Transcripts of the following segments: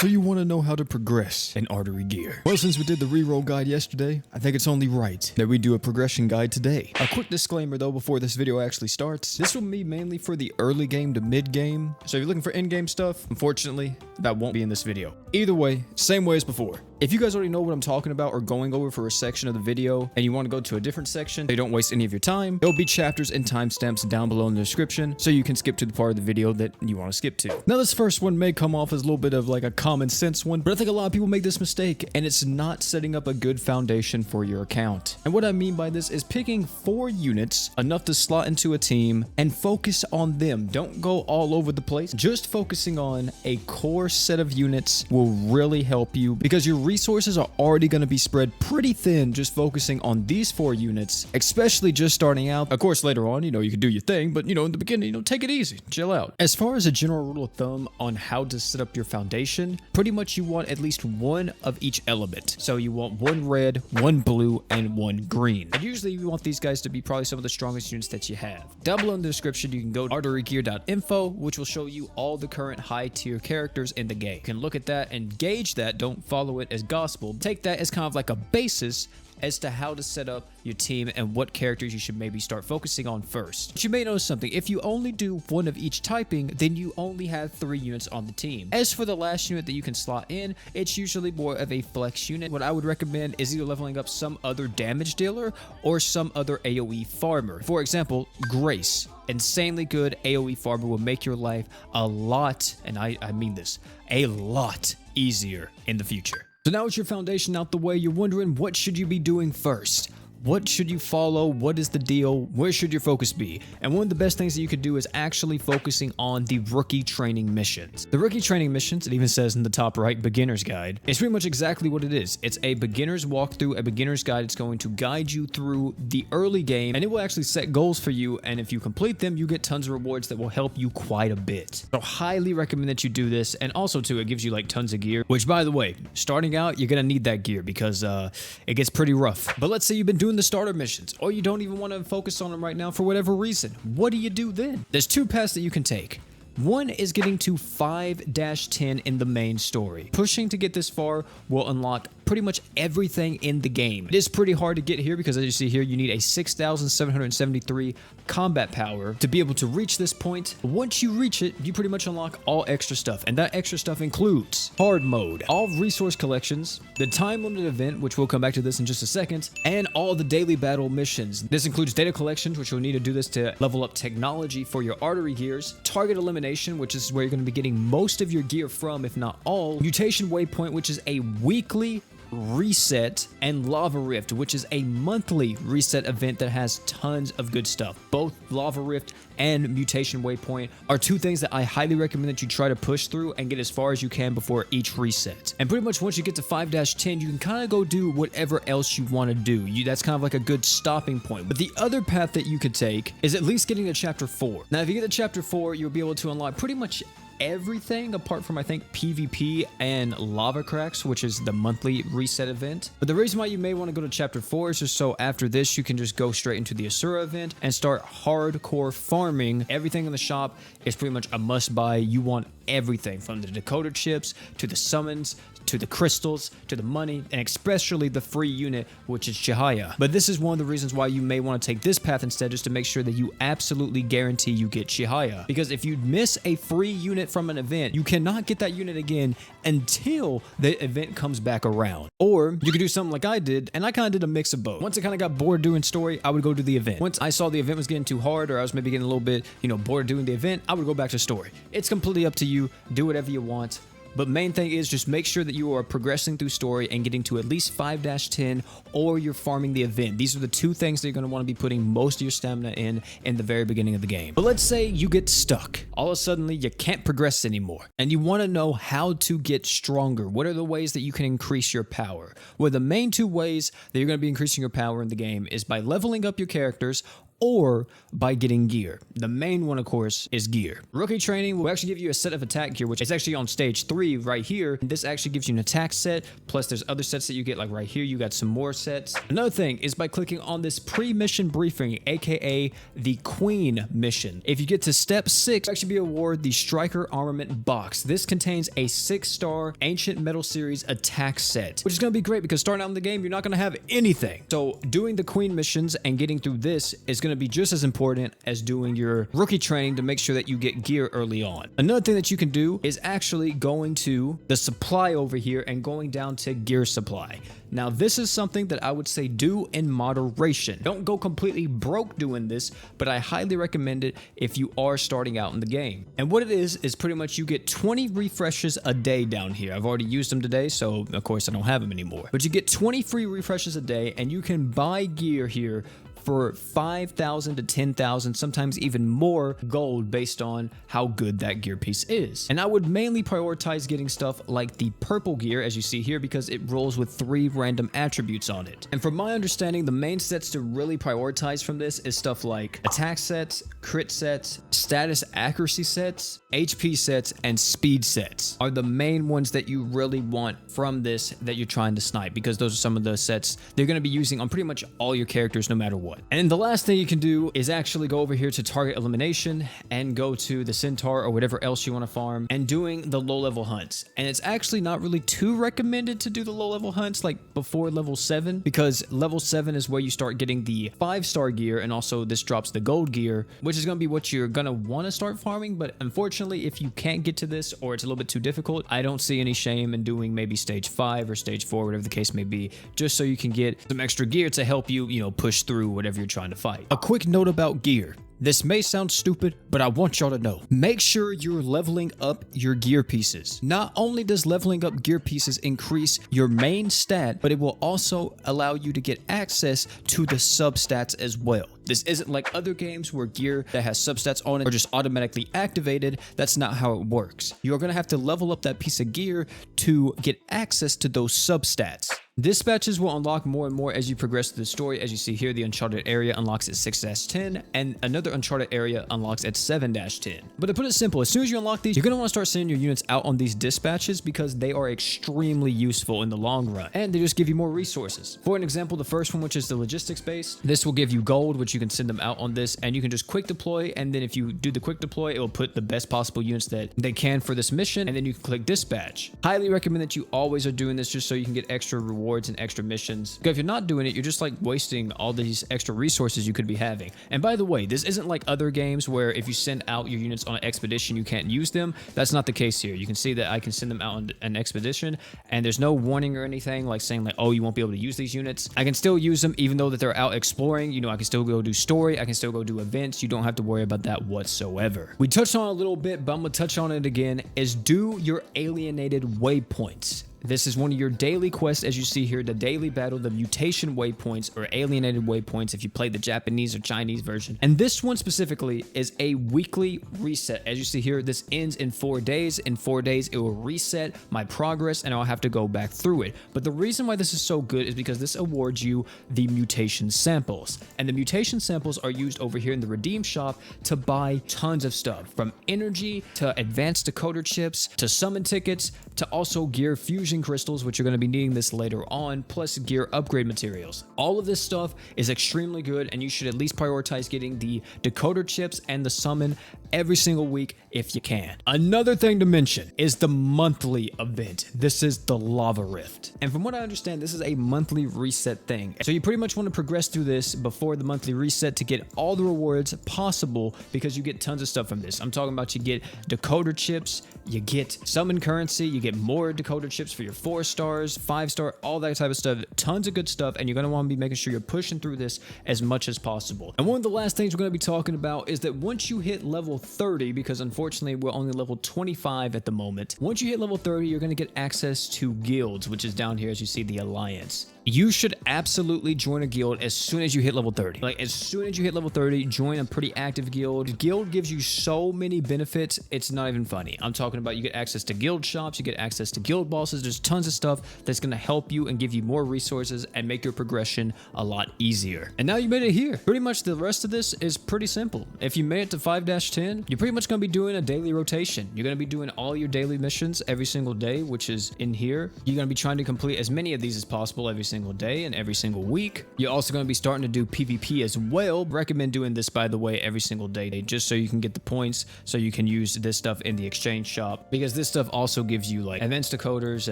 So you want to know how to progress in Artery gear? Well, since we did the reroll guide yesterday, I think it's only right that we do a progression guide today. A quick disclaimer though before this video actually starts. This will be mainly for the early game to mid game. So if you're looking for end game stuff, unfortunately, that won't be in this video. Either way, same way as before. If you guys already know what I'm talking about or going over for a section of the video and you want to go to a different section so you don't waste any of your time, there'll be chapters and timestamps down below in the description so you can skip to the part of the video that you want to skip to. Now this first one may come off as a little bit of like a common sense one, but I think a lot of people make this mistake and it's not setting up a good foundation for your account. And what I mean by this is picking 4 units, enough to slot into a team, and focus on them. Don't go all over the place. Just focusing on a core set of units will really help you because your resources are already going to be spread pretty thin just focusing on these 4 units, especially just starting out. Of course, later on, you can do your thing, but in the beginning, take it easy, chill out. As far as a general rule of thumb on how to set up your foundation, pretty much you want at least one of each element. So you want 1 red, 1 blue, and 1 green. And usually you want these guys to be probably some of the strongest units that you have. Down below in the description, you can go to arterygear.info, which will show you all the current high tier characters in the game. You can look at that and gauge that. Don't follow it as gospel. Take that as kind of like a basis as to how to set up your team and what characters you should maybe start focusing on first. But you may notice something. If you only do 1 of each typing, then you only have 3 units on the team. As for the last unit that you can slot in, it's usually more of a flex unit. What I would recommend is either leveling up some other damage dealer or some other AoE farmer. For example, Grace. Insanely good AoE farmer will make your life a lot, and I mean this, a lot easier in the future. So now with your foundation out the way, you're wondering what should you be doing first? What should you follow? What is the deal? Where should your focus be? And one of the best things that you could do is actually focusing on the rookie training missions. The rookie training missions, it even says in the top right, beginner's guide. It's pretty much exactly what it is. It's a beginner's walkthrough, a beginner's guide. It's going to guide you through the early game and it will actually set goals for you. And if you complete them, you get tons of rewards that will help you quite a bit. So highly recommend that you do this. And also too, it gives you like tons of gear, which by the way, starting out, you're going to need that gear because it gets pretty rough. But let's say you've been doing the starter missions or you don't even want to focus on them right now for whatever reason. What do you do then? There's 2 paths that you can take. One is getting to 5-10 in the main story. Pushing to get this far will unlock pretty much everything in the game. It is pretty hard to get here because as you see here, you need a 6,773 combat power to be able to reach this point. Once you reach it, you pretty much unlock all extra stuff, and that extra stuff includes hard mode, all resource collections, the time limited event, which we'll come back to this in just a second, and all the daily battle missions. This includes data collections, which you'll need to do this to level up technology for your artery gears, target elimination, which is where you're going to be getting most of your gear from, if not all, mutation waypoint, which is a weekly reset, and lava rift, which is a monthly reset event that has tons of good stuff. Both lava rift and mutation waypoint are 2 things that I highly recommend that you try to push through and get as far as you can before each reset. And pretty much once you get to 5-10, you can kind of go do whatever else you want to do. That's kind of like a good stopping point. But the other path that you could take is at least getting to chapter 4. Now if you get to chapter 4, you'll be able to unlock pretty much everything apart from I think PvP and lava cracks, which is the monthly reset event. But the reason why you may want to go to chapter 4 is just so after this you can just go straight into the Asura event and start hardcore farming. Everything in the shop is pretty much a must buy. You want everything from the decoder chips to the summons to the crystals to the money, and especially the free unit, which is Chihaya. But this is one of the reasons why you may want to take this path instead, just to make sure that you absolutely guarantee you get Chihaya. Because if you miss a free unit from an event, you cannot get that unit again until the event comes back around. Or you could do something like I did, and I kind of did a mix of both. Once I kind of got bored doing story, I would go to the event. Once I saw the event was getting too hard, or I was maybe getting a little bit, bored doing the event, I would go back to story. It's completely up to you. Do whatever you want. But main thing is just make sure that you are progressing through story and getting to at least 5-10, or you're farming the event. These are the 2 things that you're going to want to be putting most of your stamina in the very beginning of the game. But let's say you get stuck. All of a sudden you can't progress anymore and you want to know how to get stronger. What are the ways that you can increase your power? Well, the main 2 ways that you're going to be increasing your power in the game is by leveling up your characters or by getting gear. The main one, of course, is gear. Rookie training will actually give you a set of attack gear, which is actually on stage 3 right here. This actually gives you an attack set, plus there's other sets that you get, like right here, you got some more sets. Another thing is by clicking on this pre-mission briefing, aka the Queen mission. If you get to step 6, you'll actually be awarded the Striker Armament box. This contains a 6-star Ancient Metal Series attack set, which is going to be great because starting out in the game, you're not going to have anything. So doing the Queen missions and getting through this is going to be just as important as doing your rookie training to make sure that you get gear early on. Another thing that you can do is actually going to the supply over here and going down to gear supply. Now, this is something that I would say do in moderation. Don't go completely broke doing this, but I highly recommend it if you are starting out in the game. And what it is pretty much you get 20 refreshes a day down here. I've already used them today, so of course I don't have them anymore. But you get 20 free refreshes a day, and you can buy gear here for 5,000 to 10,000, sometimes even more gold based on how good that gear piece is. And I would mainly prioritize getting stuff like the purple gear, as you see here, because it rolls with 3 random attributes on it. And from my understanding, the main sets to really prioritize from this is stuff like attack sets, crit sets, status accuracy sets, HP sets, and speed sets are the main ones that you really want from this that you're trying to snipe, because those are some of the sets they're going to be using on pretty much all your characters no matter what. And the last thing you can do is actually go over here to target elimination and go to the centaur or whatever else you want to farm and doing the low level hunts. And it's actually not really too recommended to do the low level hunts like before level 7, because level 7 is where you start getting the 5-star gear, and also this drops the gold gear, which is going to be what you're going to want to start farming. But unfortunately, if you can't get to this or it's a little bit too difficult, I don't see any shame in doing maybe stage 5 or stage 4, whatever the case may be, just so you can get some extra gear to help you, push through whatever you're trying to fight. A quick note about gear. This may sound stupid, but I want y'all to know. Make sure you're leveling up your gear pieces. Not only does leveling up gear pieces increase your main stat, but it will also allow you to get access to the substats as well. This isn't like other games where gear that has substats on it are just automatically activated. That's not how it works. You're going to have to level up that piece of gear to get access to those substats. Dispatches will unlock more and more as you progress through the story. As you see here, the Uncharted area unlocks at 6-10, and another Uncharted area unlocks at 7-10. But to put it simple, as soon as you unlock these, you're going to want to start sending your units out on these dispatches because they are extremely useful in the long run, and they just give you more resources. For an example, the first one, which is the logistics base, this will give you gold, which you can send them out on this, and you can just quick deploy, and then if you do the quick deploy, it will put the best possible units that they can for this mission, and then you can click dispatch. Highly recommend that you always are doing this just so you can get extra rewards and extra missions. Because if you're not doing it, you're just like wasting all these extra resources you could be having. And by the way, this isn't like other games where if you send out your units on an expedition, you can't use them. That's not the case here. You can see that I can send them out on an expedition, and there's no warning or anything like saying like, oh, you won't be able to use these units. I can still use them even though that they're out exploring. I can still go do story. I can still go do events. You don't have to worry about that whatsoever. We touched on it a little bit, but I'm gonna touch on it again, is do your alienated waypoints. This is one of your daily quests, as you see here, the daily battle, the mutation waypoints or alienated waypoints if you play the Japanese or Chinese version. And this one specifically is a weekly reset. As you see here, this ends in 4 days. In 4 days, it will reset my progress and I'll have to go back through it. But the reason why this is so good is because this awards you the mutation samples. And the mutation samples are used over here in the redeem shop to buy tons of stuff, from energy to advanced decoder chips to summon tickets to also gear fusion crystals, which you're going to be needing this later on, plus gear upgrade materials. All of this stuff is extremely good, and you should at least prioritize getting the decoder chips and the summon every single week if you can. Another thing to mention is the monthly event. This is the Lava Rift. And from what I understand, this is a monthly reset thing. So you pretty much want to progress through this before the monthly reset to get all the rewards possible, because you get tons of stuff from this. I'm talking about you get decoder chips, you get summon currency, you get more decoder chips for your 4 stars, 5-star, all that type of stuff. Tons of good stuff, and you're going to want to be making sure you're pushing through this as much as possible. And one of the last things we're going to be talking about is that once you hit level 30, because unfortunately we're only level 25 at the moment, once you hit level 30, you're going to get access to guilds, which is down here as you see, the Alliance. you should absolutely join a guild as soon as you hit level 30. Like, as soon as you hit level 30, join a pretty active guild. The guild gives you so many benefits, it's not even funny. I'm talking about you get access to guild shops, you get access to guild bosses. There's tons of stuff that's going to help you and give you more resources and make your progression a lot easier. And now you made it here. Pretty much the rest of this is pretty simple. If you made it to 5-10, you're pretty much going to be doing a daily rotation. You're going to be doing all your daily missions every single day, which is in here. You're going to be trying to complete as many of these as possible every single day and every single week. You're also going to be starting to do PvP as well. Recommend doing this, by the way, every single day, just so you can get the points, so you can use this stuff in the exchange shop, because this stuff also gives you like advanced decoders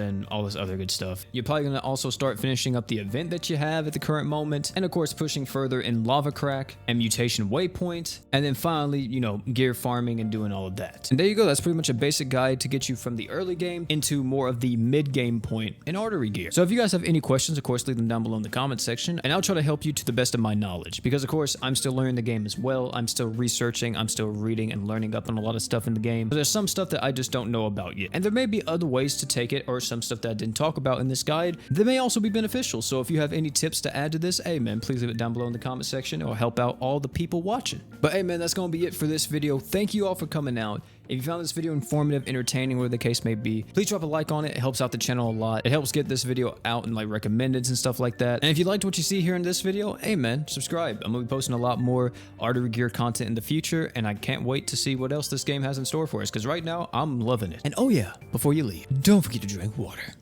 and all this other good stuff. You're probably going to also start finishing up the event that you have at the current moment, and of course pushing further in lava crack and mutation waypoint, and then finally, you know, gear farming and doing all of that. And there you go. That's pretty much a basic guide to get you from the early game into more of the mid game point in Artery gear. So if you guys have any questions, of course, leave them down below in the comment section, and I'll try to help you to the best of my knowledge, because of course I'm still learning the game as well. I'm still researching, I'm still reading and learning up on a lot of stuff in the game. But there's some stuff that I just don't know about yet, and there may be other ways to take it, or some stuff that I didn't talk about in this guide that may also be beneficial. So if you have any tips to add to this, hey man, please leave it down below in the comment section. It will help out all the people watching. But hey man, that's gonna be it for this video. Thank you all for coming out. If you found this video informative, entertaining, whatever the case may be, please drop a like on it. It helps out the channel a lot. It helps get this video out and like recommendeds and stuff like that. And if you liked what you see here in this video, hey man, subscribe. I'm gonna be posting a lot more Artery gear content in the future, and I can't wait to see what else this game has in store for us, because right now I'm loving it. And oh yeah, before you leave, don't forget to drink water.